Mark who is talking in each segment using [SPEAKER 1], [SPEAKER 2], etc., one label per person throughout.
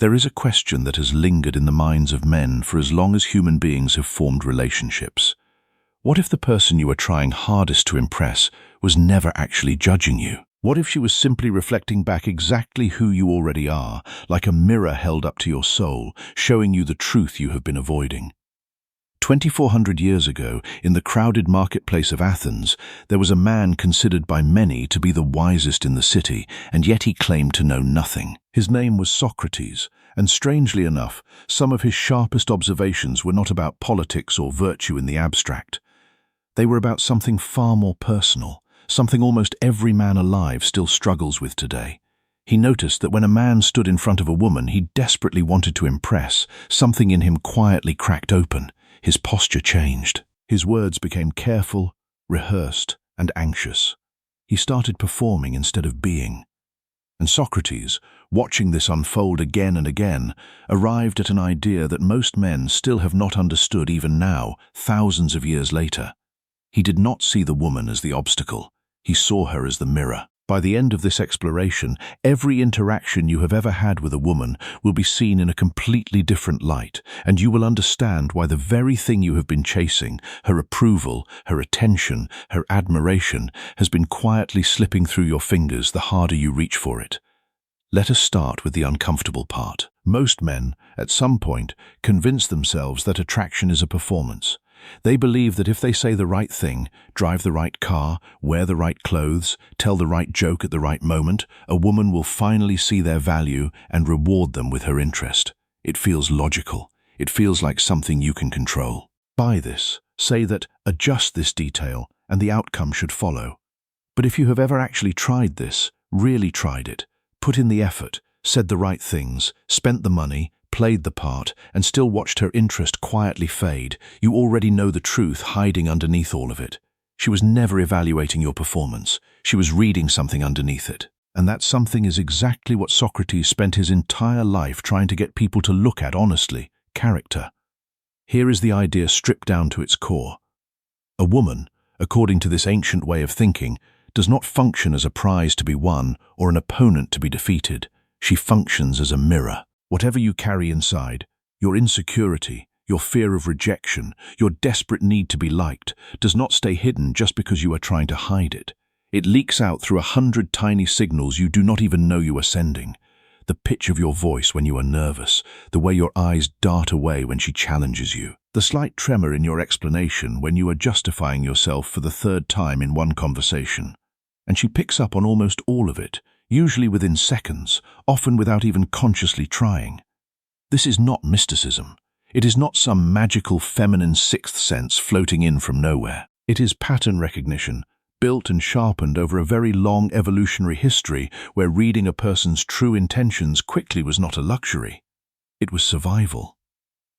[SPEAKER 1] There is a question that has lingered in the minds of men for as long as human beings have formed relationships. What if the person you are trying hardest to impress was never actually judging you? What if she was simply reflecting back exactly who you already are, like a mirror held up to your soul, showing you the truth you have been avoiding? 2,400 years ago, in the crowded marketplace of Athens, there was a man considered by many to be the wisest in the city, and yet he claimed to know nothing. His name was Socrates, and strangely enough, some of his sharpest observations were not about politics or virtue in the abstract. They were about something far more personal, something almost every man alive still struggles with today. He noticed that when a man stood in front of a woman he desperately wanted to impress, something in him quietly cracked open. His posture changed. His words became careful, rehearsed, and anxious. He started performing instead of being. And Socrates, watching this unfold again and again, arrived at an idea that most men still have not understood even now, thousands of years later. He did not see the woman as the obstacle. He saw her as the mirror. By the end of this exploration, every interaction you have ever had with a woman will be seen in a completely different light, and you will understand why the very thing you have been chasing, her approval, her attention, her admiration, has been quietly slipping through your fingers the harder you reach for it. Let us start with the uncomfortable part. Most men, at some point, convince themselves that attraction is a performance. They believe that if they say the right thing, drive the right car, wear the right clothes, tell the right joke at the right moment, a woman will finally see their value and reward them with her interest. It feels logical. It feels like something you can control. Buy this. Say that, adjust this detail, and the outcome should follow. But if you have ever actually tried this, really tried it, put in the effort, said the right things, spent the money, played the part, and still watched her interest quietly fade, you already know the truth hiding underneath all of it. She was never evaluating your performance. She was reading something underneath it. And that something is exactly what Socrates spent his entire life trying to get people to look at honestly: character. Here is the idea stripped down to its core. A woman, according to this ancient way of thinking, does not function as a prize to be won or an opponent to be defeated. She functions as a mirror. Whatever you carry inside, your insecurity, your fear of rejection, your desperate need to be liked, does not stay hidden just because you are trying to hide it. It leaks out through 100 tiny signals you do not even know you are sending. The pitch of your voice when you are nervous, the way your eyes dart away when she challenges you, the slight tremor in your explanation when you are justifying yourself for the third time in one conversation. And she picks up on almost all of it, usually within seconds, often without even consciously trying. This is not mysticism. It is not some magical feminine sixth sense floating in from nowhere. It is pattern recognition, built and sharpened over a very long evolutionary history where reading a person's true intentions quickly was not a luxury. It was survival.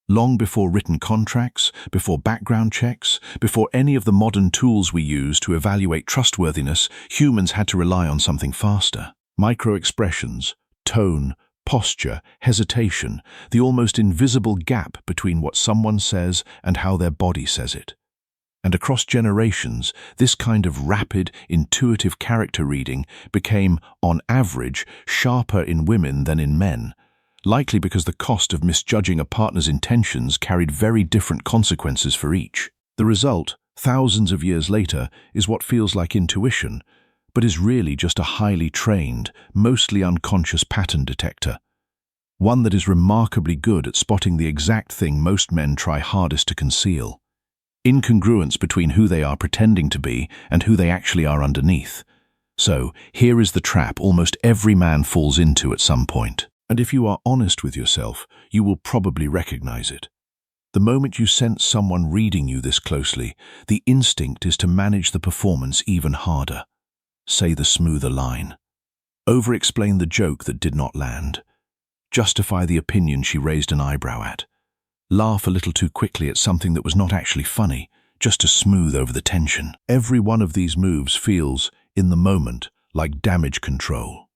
[SPEAKER 1] Long before written contracts, before background checks, before any of the modern tools we use to evaluate trustworthiness, humans had to rely on something faster. Micro-expressions, tone, posture, hesitation, the almost invisible gap between what someone says and how their body says it. And across generations, this kind of rapid, intuitive character reading became, on average, sharper in women than in men, likely because the cost of misjudging a partner's intentions carried very different consequences for each. The result, thousands of years later, is what feels like intuition, but is really just a highly trained, mostly unconscious pattern detector. One that is remarkably good at spotting the exact thing most men try hardest to conceal: incongruence between who they are pretending to be and who they actually are underneath. So, here is the trap almost every man falls into at some point. And if you are honest with yourself, you will probably recognize it. The moment you sense someone reading you this closely, the instinct is to manage the performance even harder. Say the smoother line. Over-explain the joke that did not land. Justify the opinion she raised an eyebrow at. Laugh a little too quickly at something that was not actually funny, just to smooth over the tension. Every one of these moves feels, in the moment, like damage control.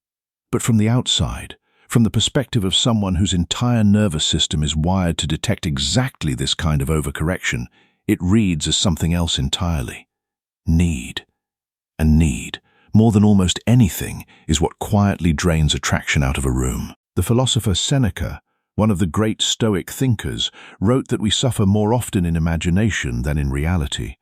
[SPEAKER 1] But from the outside, from the perspective of someone whose entire nervous system is wired to detect exactly this kind of overcorrection, it reads as something else entirely. Need. And need, more than almost anything, is what quietly drains attraction out of a room. The philosopher Seneca, one of the great Stoic thinkers, wrote that we suffer more often in imagination than in reality.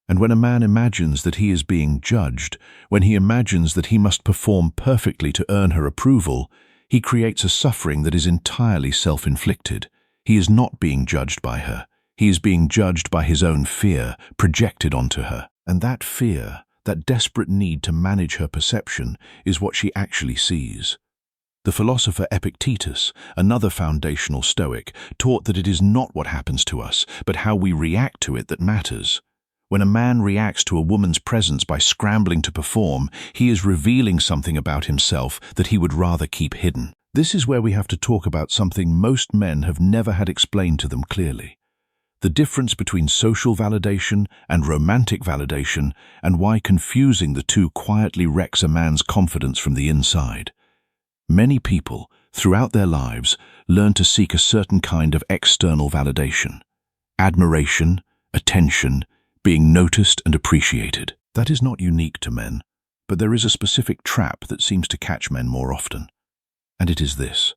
[SPEAKER 1] And when a man imagines that he is being judged, when he imagines that he must perform perfectly to earn her approval, he creates a suffering that is entirely self-inflicted. He is not being judged by her. He is being judged by his own fear, projected onto her. And that fear, that desperate need to manage her perception, is what she actually sees. The philosopher Epictetus, another foundational Stoic, taught that it is not what happens to us, but how we react to it that matters. When a man reacts to a woman's presence by scrambling to perform, he is revealing something about himself that he would rather keep hidden. This is where we have to talk about something most men have never had explained to them clearly. The difference between social validation and romantic validation, and why confusing the two quietly wrecks a man's confidence from the inside. Many people, throughout their lives, learn to seek a certain kind of external validation. Admiration, attention, being noticed and appreciated. That is not unique to men, but there is a specific trap that seems to catch men more often. And it is this: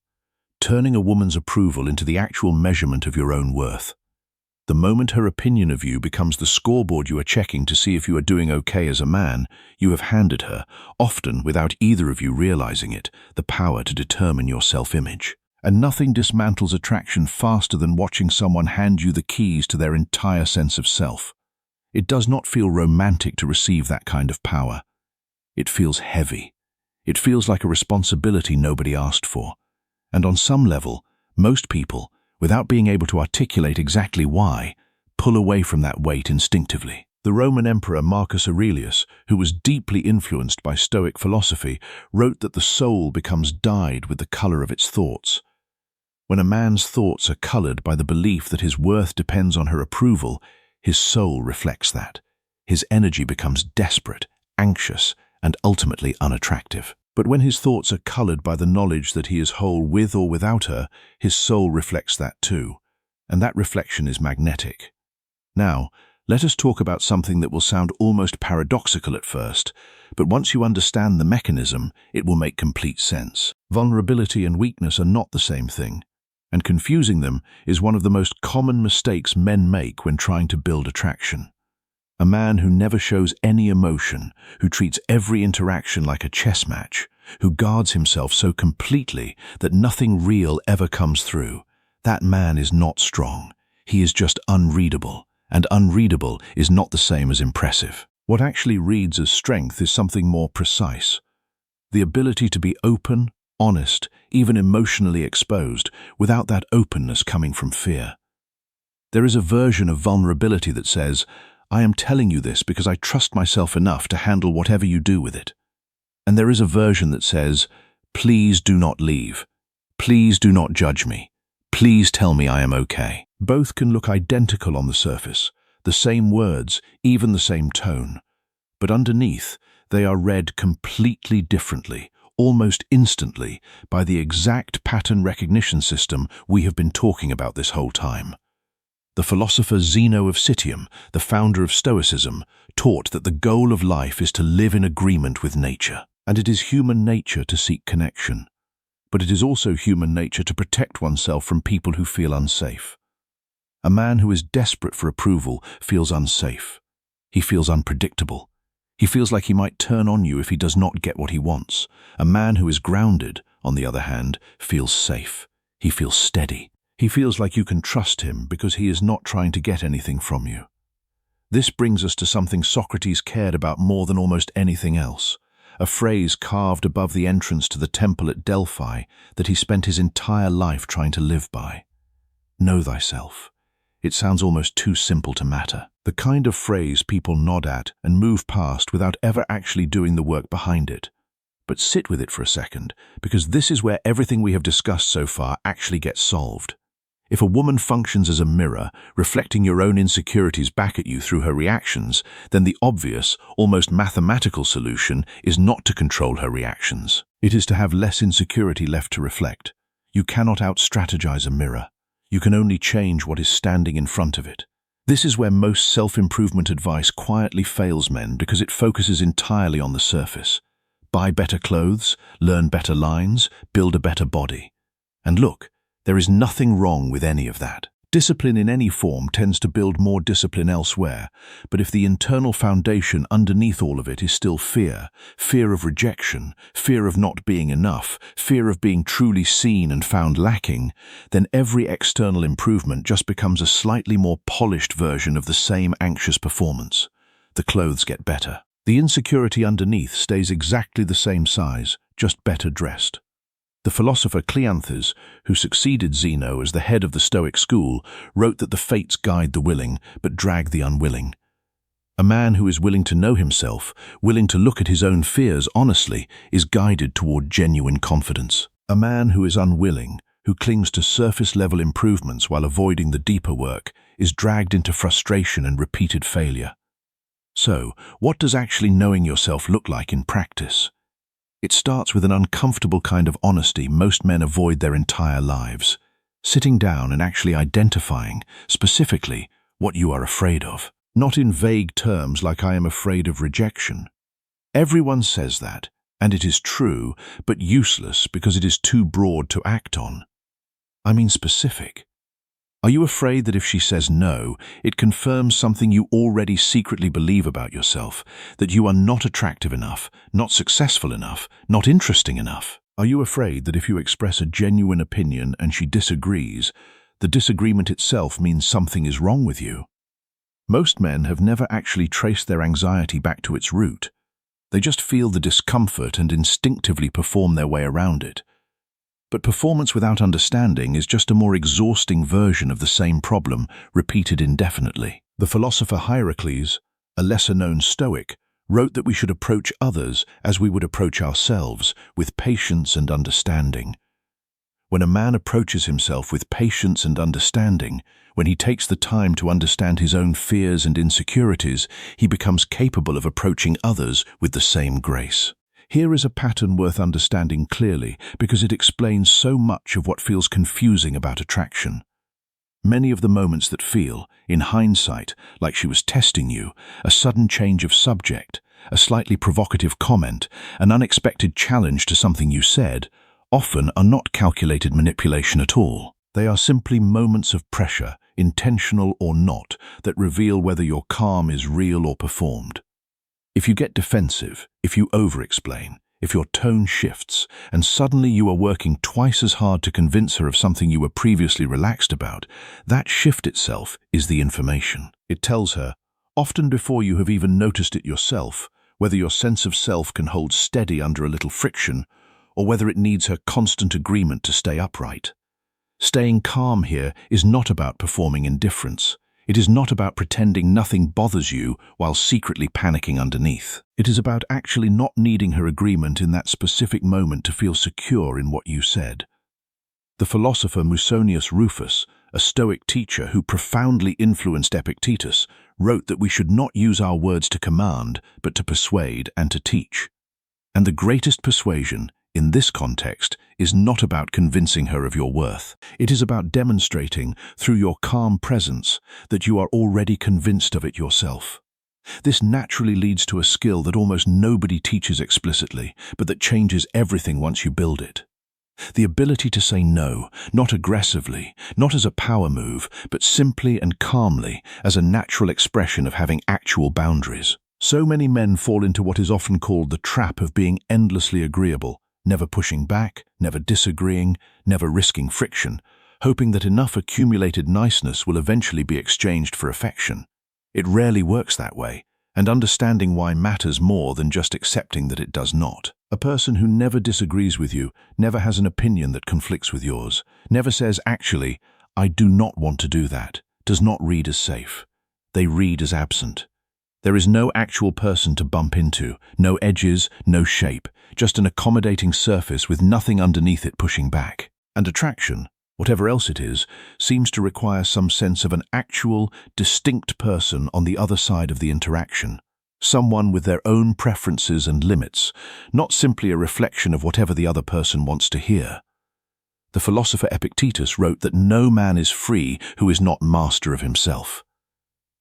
[SPEAKER 1] turning a woman's approval into the actual measurement of your own worth. The moment her opinion of you becomes the scoreboard you are checking to see if you are doing okay as a man, you have handed her, often without either of you realizing it, the power to determine your self-image. And nothing dismantles attraction faster than watching someone hand you the keys to their entire sense of self. It does not feel romantic to receive that kind of power. It feels heavy. It feels like a responsibility nobody asked for. And on some level, most people, without being able to articulate exactly why, pull away from that weight instinctively. The Roman Emperor Marcus Aurelius, who was deeply influenced by Stoic philosophy, wrote that the soul becomes dyed with the color of its thoughts. When a man's thoughts are colored by the belief that his worth depends on her approval, his soul reflects that. His energy becomes desperate, anxious, and ultimately unattractive. But when his thoughts are colored by the knowledge that he is whole with or without her, his soul reflects that too, and that reflection is magnetic. Now, let us talk about something that will sound almost paradoxical at first, but once you understand the mechanism, it will make complete sense. Vulnerability and weakness are not the same thing, and confusing them is one of the most common mistakes men make when trying to build attraction. A man who never shows any emotion, who treats every interaction like a chess match, who guards himself so completely that nothing real ever comes through, that man is not strong. He is just unreadable, and unreadable is not the same as impressive. What actually reads as strength is something more precise. The ability to be open, honest, even emotionally exposed, without that openness coming from fear. There is a version of vulnerability that says, I am telling you this because I trust myself enough to handle whatever you do with it. And there is a version that says, please do not leave. Please do not judge me. Please tell me I am okay. Both can look identical on the surface, the same words, even the same tone. But underneath, they are read completely differently, almost instantly, by the exact pattern recognition system we have been talking about this whole time. The philosopher Zeno of Citium, the founder of Stoicism, taught that the goal of life is to live in agreement with nature. And it is human nature to seek connection. But it is also human nature to protect oneself from people who feel unsafe. A man who is desperate for approval feels unsafe. He feels unpredictable. He feels like he might turn on you if he does not get what he wants. A man who is grounded, on the other hand, feels safe. He feels steady. He feels like you can trust him because he is not trying to get anything from you. This brings us to something Socrates cared about more than almost anything else, a phrase carved above the entrance to the temple at Delphi that he spent his entire life trying to live by. Know thyself. It sounds almost too simple to matter. The kind of phrase people nod at and move past without ever actually doing the work behind it. But sit with it for a second, because this is where everything we have discussed so far actually gets solved. If a woman functions as a mirror, reflecting your own insecurities back at you through her reactions, then the obvious, almost mathematical solution is not to control her reactions. It is to have less insecurity left to reflect. You cannot out-strategize a mirror. You can only change what is standing in front of it. This is where most self-improvement advice quietly fails men because it focuses entirely on the surface. Buy better clothes, learn better lines, build a better body. And look, there is nothing wrong with any of that. Discipline in any form tends to build more discipline elsewhere, but if the internal foundation underneath all of it is still fear, fear of rejection, fear of not being enough, fear of being truly seen and found lacking, then every external improvement just becomes a slightly more polished version of the same anxious performance. The clothes get better. The insecurity underneath stays exactly the same size, just better dressed. The philosopher Cleanthes, who succeeded Zeno as the head of the Stoic school, wrote that the fates guide the willing, but drag the unwilling. A man who is willing to know himself, willing to look at his own fears honestly, is guided toward genuine confidence. A man who is unwilling, who clings to surface-level improvements while avoiding the deeper work, is dragged into frustration and repeated failure. So, what does actually knowing yourself look like in practice? It starts with an uncomfortable kind of honesty most men avoid their entire lives. Sitting down and actually identifying, specifically, what you are afraid of. Not in vague terms like I am afraid of rejection. Everyone says that, and it is true, but useless because it is too broad to act on. I mean specific. Are you afraid that if she says no, it confirms something you already secretly believe about yourself, that you are not attractive enough, not successful enough, not interesting enough? Are you afraid that if you express a genuine opinion and she disagrees, the disagreement itself means something is wrong with you? Most men have never actually traced their anxiety back to its root. They just feel the discomfort and instinctively perform their way around it. But performance without understanding is just a more exhausting version of the same problem, repeated indefinitely. The philosopher Hierocles, a lesser-known Stoic, wrote that we should approach others as we would approach ourselves, with patience and understanding. When a man approaches himself with patience and understanding, when he takes the time to understand his own fears and insecurities, he becomes capable of approaching others with the same grace. Here is a pattern worth understanding clearly because it explains so much of what feels confusing about attraction. Many of the moments that feel, in hindsight, like she was testing you, a sudden change of subject, a slightly provocative comment, an unexpected challenge to something you said, often are not calculated manipulation at all. They are simply moments of pressure, intentional or not, that reveal whether your calm is real or performed. If you get defensive, if you over-explain, if your tone shifts, and suddenly you are working twice as hard to convince her of something you were previously relaxed about, that shift itself is the information. It tells her, often before you have even noticed it yourself, whether your sense of self can hold steady under a little friction, or whether it needs her constant agreement to stay upright. Staying calm here is not about performing indifference. It is not about pretending nothing bothers you while secretly panicking underneath. It is about actually not needing her agreement in that specific moment to feel secure in what you said. The philosopher Musonius Rufus, a Stoic teacher who profoundly influenced Epictetus, wrote that we should not use our words to command, but to persuade and to teach. And the greatest persuasion, in this context, is not about convincing her of your worth. It is about demonstrating, through your calm presence, that you are already convinced of it yourself. This naturally leads to a skill that almost nobody teaches explicitly, but that changes everything once you build it. The ability to say no, not aggressively, not as a power move, but simply and calmly, as a natural expression of having actual boundaries. So many men fall into what is often called the trap of being endlessly agreeable, never pushing back, never disagreeing, never risking friction, hoping that enough accumulated niceness will eventually be exchanged for affection. It rarely works that way, and understanding why matters more than just accepting that it does not. A person who never disagrees with you, never has an opinion that conflicts with yours, never says, actually, I do not want to do that, does not read as safe. They read as absent. There is no actual person to bump into, no edges, no shape, just an accommodating surface with nothing underneath it pushing back. And attraction, whatever else it is, seems to require some sense of an actual, distinct person on the other side of the interaction. Someone with their own preferences and limits, not simply a reflection of whatever the other person wants to hear. The philosopher Epictetus wrote that no man is free who is not master of himself.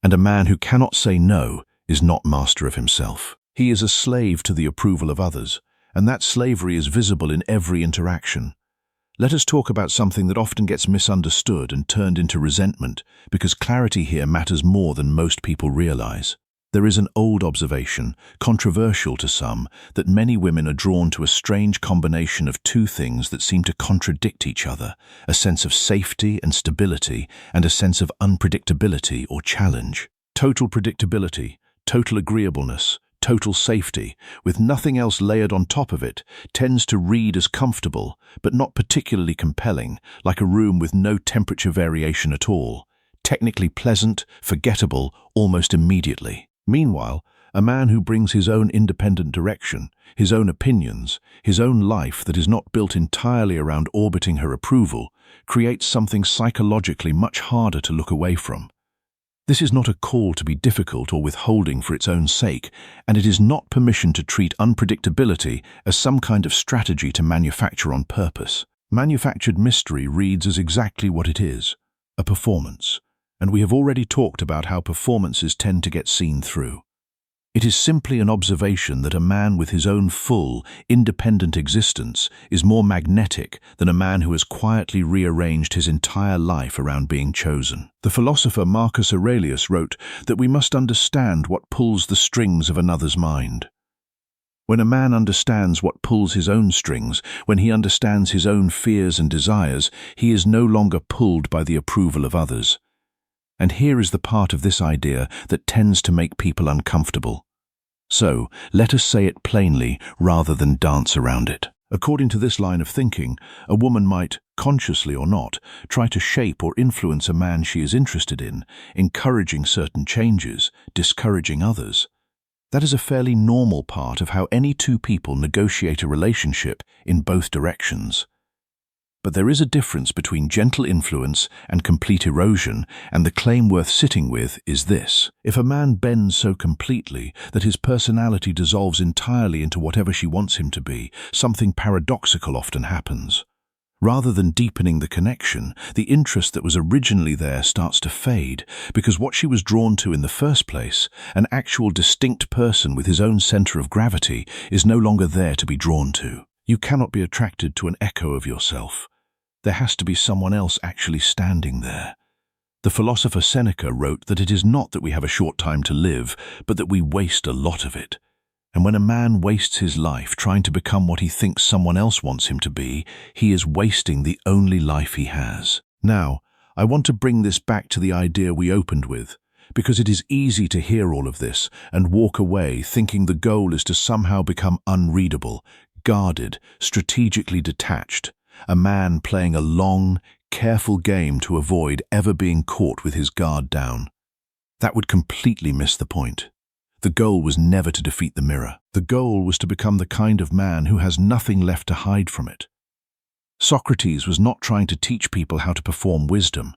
[SPEAKER 1] And a man who cannot say no is not master of himself. He is a slave to the approval of others, and that slavery is visible in every interaction. let us talk about something that often gets misunderstood and turned into resentment, because clarity here matters more than most people realize. There is an old observation, controversial to some, that many women are drawn to a strange combination of two things that seem to contradict each other: a sense of safety and stability, and a sense of unpredictability or challenge. Total predictability, total agreeableness, total safety, with nothing else layered on top of it, tends to read as comfortable, but not particularly compelling, like a room with no temperature variation at all. Technically pleasant, forgettable, almost immediately. Meanwhile, a man who brings his own independent direction, his own opinions, his own life that is not built entirely around orbiting her approval, creates something psychologically much harder to look away from. This is not a call to be difficult or withholding for its own sake, and it is not permission to treat unpredictability as some kind of strategy to manufacture on purpose. Manufactured mystery reads as exactly what it is: a performance. And we have already talked about how performances tend to get seen through. It is simply an observation that a man with his own full, independent existence is more magnetic than a man who has quietly rearranged his entire life around being chosen. The philosopher Marcus Aurelius wrote that we must understand what pulls the strings of another's mind. When a man understands what pulls his own strings, when he understands his own fears and desires, he is no longer pulled by the approval of others. And here is the part of this idea that tends to make people uncomfortable. So, let us say it plainly rather than dance around it. According to this line of thinking, a woman might, consciously or not, try to shape or influence a man she is interested in, encouraging certain changes, discouraging others. That is a fairly normal part of how any two people negotiate a relationship in both directions. But there is a difference between gentle influence and complete erosion, and the claim worth sitting with is this: if a man bends so completely that his personality dissolves entirely into whatever she wants him to be, something paradoxical often happens. Rather than deepening the connection, the interest that was originally there starts to fade, because what she was drawn to in the first place, an actual distinct person with his own center of gravity, is no longer there to be drawn to. You cannot be attracted to an echo of yourself. There has to be someone else actually standing there. The philosopher Seneca wrote that it is not that we have a short time to live, but that we waste a lot of it. And when a man wastes his life trying to become what he thinks someone else wants him to be, he is wasting the only life he has. Now, I want to bring this back to the idea we opened with, because it is easy to hear all of this and walk away thinking the goal is to somehow become unreadable, guarded, strategically detached. A man playing a long, careful game to avoid ever being caught with his guard down. That would completely miss the point. The goal was never to defeat the mirror. The goal was to become the kind of man who has nothing left to hide from it. Socrates was not trying to teach people how to perform wisdom.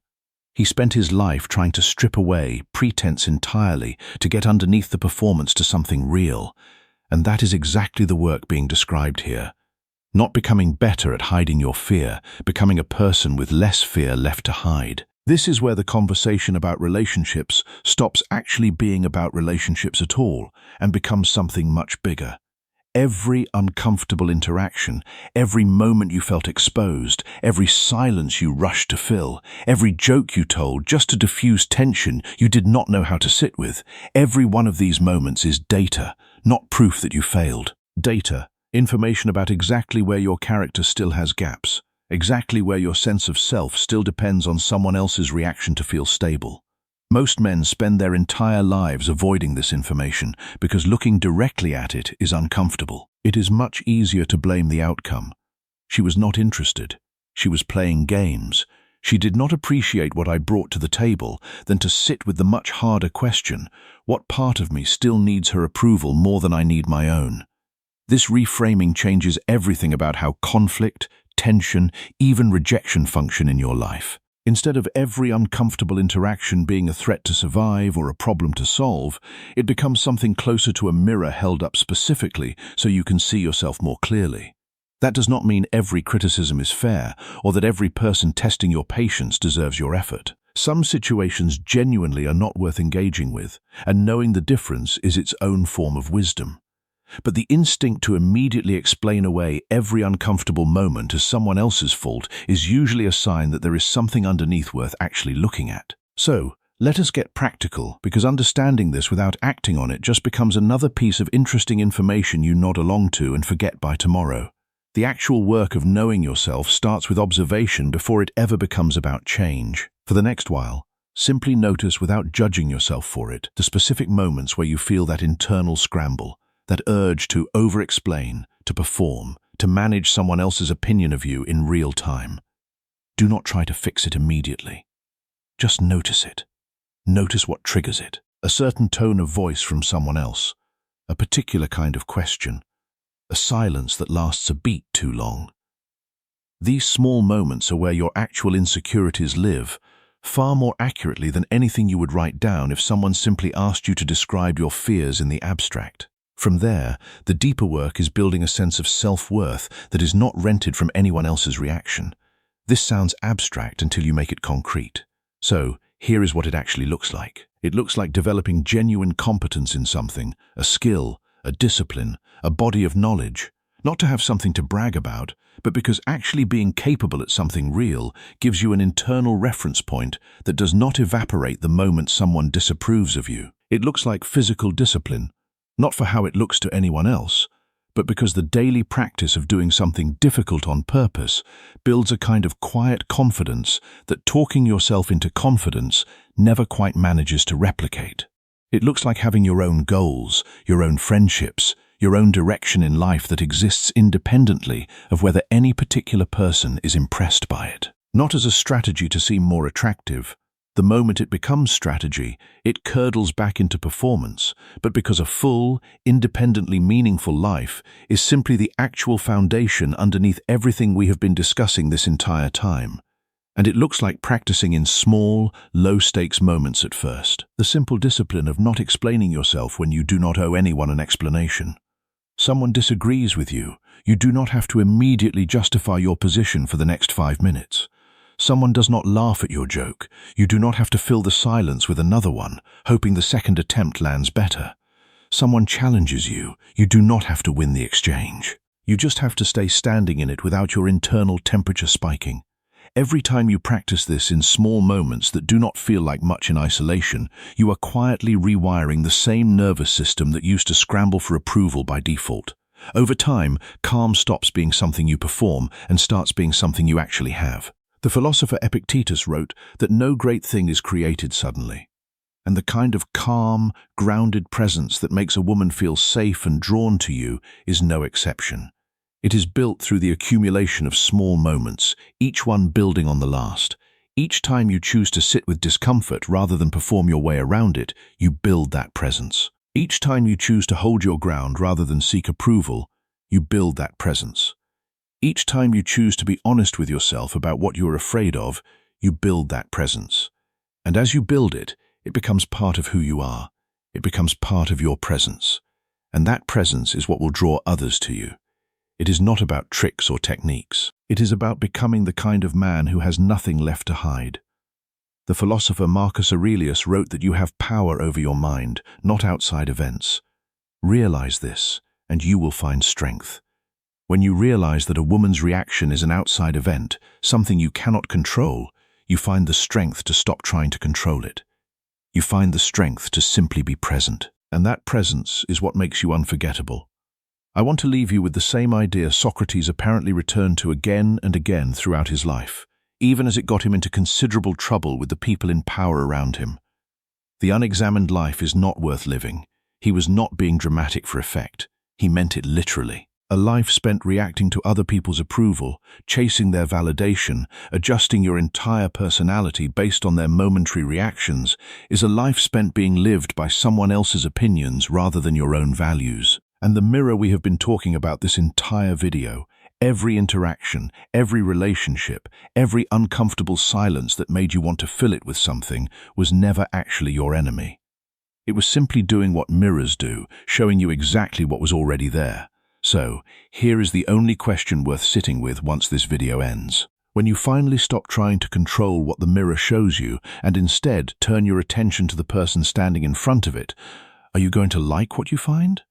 [SPEAKER 1] He spent his life trying to strip away pretense entirely to get underneath the performance to something real. And that is exactly the work being described here. Not becoming better at hiding your fear, becoming a person with less fear left to hide. This is where the conversation about relationships stops actually being about relationships at all and becomes something much bigger. Every uncomfortable interaction, every moment you felt exposed, every silence you rushed to fill, every joke you told just to diffuse tension you did not know how to sit with, every one of these moments is data, not proof that you failed. Data. Information about exactly where your character still has gaps, exactly where your sense of self still depends on someone else's reaction to feel stable. Most men spend their entire lives avoiding this information because looking directly at it is uncomfortable. It is much easier to blame the outcome. She was not interested. She was playing games. She did not appreciate what I brought to the table than to sit with the much harder question: what part of me still needs her approval more than I need my own? This reframing changes everything about how conflict, tension, even rejection function in your life. Instead of every uncomfortable interaction being a threat to survive or a problem to solve, it becomes something closer to a mirror held up specifically so you can see yourself more clearly. That does not mean every criticism is fair or that every person testing your patience deserves your effort. Some situations genuinely are not worth engaging with, and knowing the difference is its own form of wisdom. But the instinct to immediately explain away every uncomfortable moment as someone else's fault is usually a sign that there is something underneath worth actually looking at. So, let us get practical, because understanding this without acting on it just becomes another piece of interesting information you nod along to and forget by tomorrow. The actual work of knowing yourself starts with observation before it ever becomes about change. For the next while, simply notice without judging yourself for it the specific moments where you feel that internal scramble, that urge to over-explain, to perform, to manage someone else's opinion of you in real time. Do not try to fix it immediately. Just notice it. Notice what triggers it. A certain tone of voice from someone else, a particular kind of question, a silence that lasts a beat too long. These small moments are where your actual insecurities live, far more accurately than anything you would write down if someone simply asked you to describe your fears in the abstract. From there, the deeper work is building a sense of self-worth that is not rented from anyone else's reaction. This sounds abstract until you make it concrete. So, here is what it actually looks like. It looks like developing genuine competence in something, a skill, a discipline, a body of knowledge, not to have something to brag about, but because actually being capable at something real gives you an internal reference point that does not evaporate the moment someone disapproves of you. It looks like physical discipline, not for how it looks to anyone else, but because the daily practice of doing something difficult on purpose builds a kind of quiet confidence that talking yourself into confidence never quite manages to replicate. It looks like having your own goals, your own friendships, your own direction in life that exists independently of whether any particular person is impressed by it. Not as a strategy to seem more attractive. The moment it becomes strategy, it curdles back into performance, but because a full, independently meaningful life is simply the actual foundation underneath everything we have been discussing this entire time. And it looks like practicing in small, low-stakes moments at first. The simple discipline of not explaining yourself when you do not owe anyone an explanation. Someone disagrees with you. You do not have to immediately justify your position for the next 5 minutes. Someone does not laugh at your joke. You do not have to fill the silence with another one, hoping the second attempt lands better. Someone challenges you. You do not have to win the exchange. You just have to stay standing in it without your internal temperature spiking. Every time you practice this in small moments that do not feel like much in isolation, you are quietly rewiring the same nervous system that used to scramble for approval by default. Over time, calm stops being something you perform and starts being something you actually have. The philosopher Epictetus wrote that no great thing is created suddenly, and the kind of calm, grounded presence that makes a woman feel safe and drawn to you is no exception. It is built through the accumulation of small moments, each one building on the last. Each time you choose to sit with discomfort rather than perform your way around it, you build that presence. Each time you choose to hold your ground rather than seek approval, you build that presence. Each time you choose to be honest with yourself about what you are afraid of, you build that presence. And as you build it, it becomes part of who you are. It becomes part of your presence. And that presence is what will draw others to you. It is not about tricks or techniques. It is about becoming the kind of man who has nothing left to hide. The philosopher Marcus Aurelius wrote that you have power over your mind, not outside events. Realize this, and you will find strength. When you realize that a woman's reaction is an outside event, something you cannot control, you find the strength to stop trying to control it. You find the strength to simply be present. And that presence is what makes you unforgettable. I want to leave you with the same idea Socrates apparently returned to again and again throughout his life, even as it got him into considerable trouble with the people in power around him. The unexamined life is not worth living. He was not being dramatic for effect. He meant it literally. A life spent reacting to other people's approval, chasing their validation, adjusting your entire personality based on their momentary reactions, is a life spent being lived by someone else's opinions rather than your own values. And the mirror we have been talking about this entire video, every interaction, every relationship, every uncomfortable silence that made you want to fill it with something, was never actually your enemy. It was simply doing what mirrors do, showing you exactly what was already there. So, here is the only question worth sitting with once this video ends. When you finally stop trying to control what the mirror shows you and instead turn your attention to the person standing in front of it, are you going to like what you find?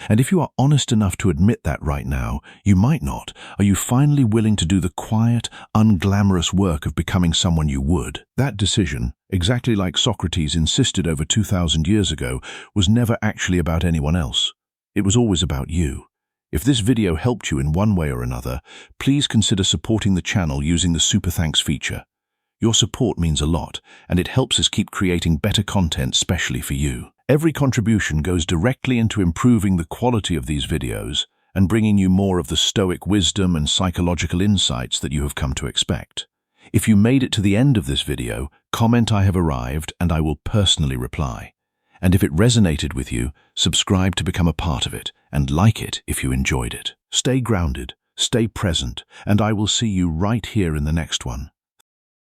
[SPEAKER 1] And if you are honest enough to admit that right now, you might not. Are you finally willing to do the quiet, unglamorous work of becoming someone you would? That decision, exactly like Socrates insisted over 2,000 years ago, was never actually about anyone else. It was always about you. If this video helped you in one way or another, please consider supporting the channel using the Super Thanks feature. Your support means a lot, and it helps us keep creating better content specially for you. Every contribution goes directly into improving the quality of these videos and bringing you more of the Stoic wisdom and psychological insights that you have come to expect. If you made it to the end of this video, comment "I have arrived" and I will personally reply. And if it resonated with you, subscribe to become a part of it, and like it if you enjoyed it. Stay grounded, stay present, and I will see you right here in the next one.